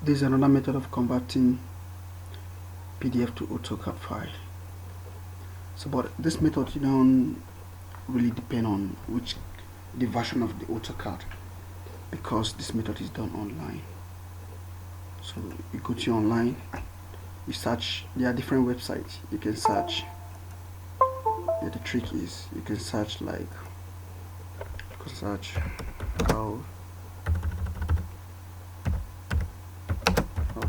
This is another method of converting PDF to AutoCAD file. So, but this method, you don't really depend on the version of the AutoCAD, because this method is done online. So you go to online, you search. There are different websites you can search. Yeah, the trick is you can search how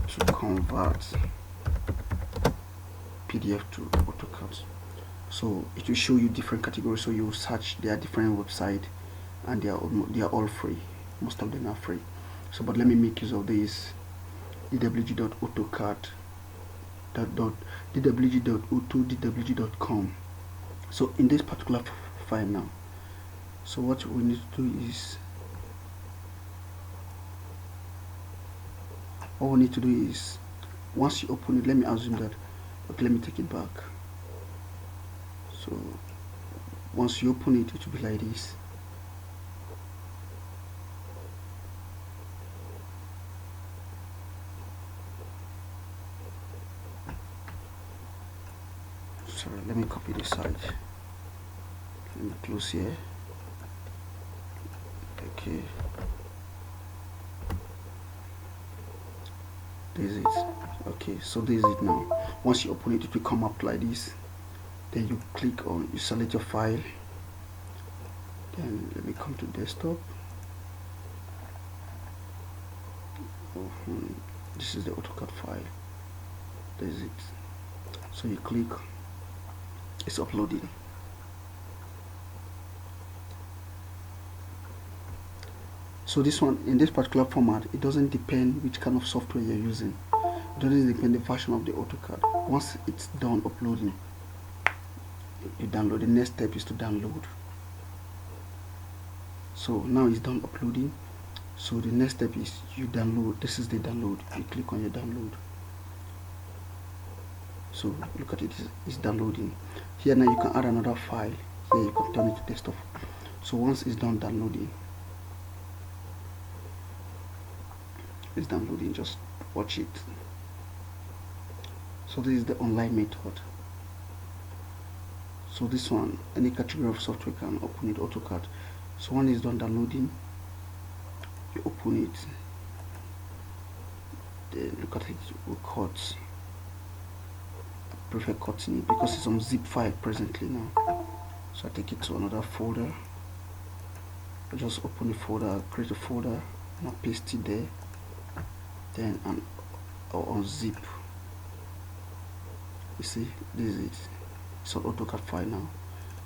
to convert PDF to AutoCAD. So it will show you different categories. So you search. There are different websites, and they are all free. Most of them are free. So, but let me make use of this dwg.autocad.dwg.auto.dwg.com. So in this particular file now, so what we need to do is once you open it, let me assume that, okay, let me take it back. So once you open it, it will be like this. Sorry, let me copy this side. Let me close here. Okay, this is it. Okay, so this is it now. Once you open it, it will come up like this. Then you click on, you select your file. Then let me come to desktop. This is the AutoCAD file. This is it. So you click, it's uploading. So this one, in this particular format, it doesn't depend which kind of software you're using. It doesn't depend the version of the AutoCAD. Once it's done uploading, you download. The next step is to download. So now it's done uploading. So the next step is you download. This is the download. You click on your download. So look at it, it's downloading. Here now you can add another file. Here you can turn it to desktop. So once it's done downloading, it's downloading, just watch it. So this is the online method. So this one, any category of software can open it, AutoCAD. So when it's done downloading, you open it. Then look at it, we cut. I prefer cutting it because it's on zip file presently now. So I take it to another folder. I just open the folder, create a folder, and I paste it there. Then I'll unzip. You see, this is it. It's an AutoCAD file now.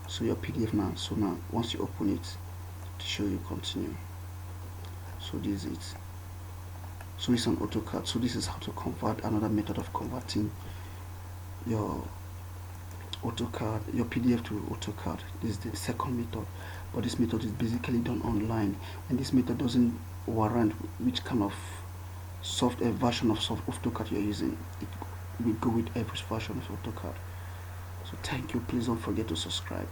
So your PDF now. So now once you open it, to show you continue. So this is it. So it's an AutoCAD. So this is how to convert, another method of converting your AutoCAD, your PDF to AutoCAD. This is the second method, but this method is basically done online, and this method doesn't warrant which kind of software version of AutoCAD you're using. It will go with every version of AutoCAD. So thank you. Please don't forget to subscribe.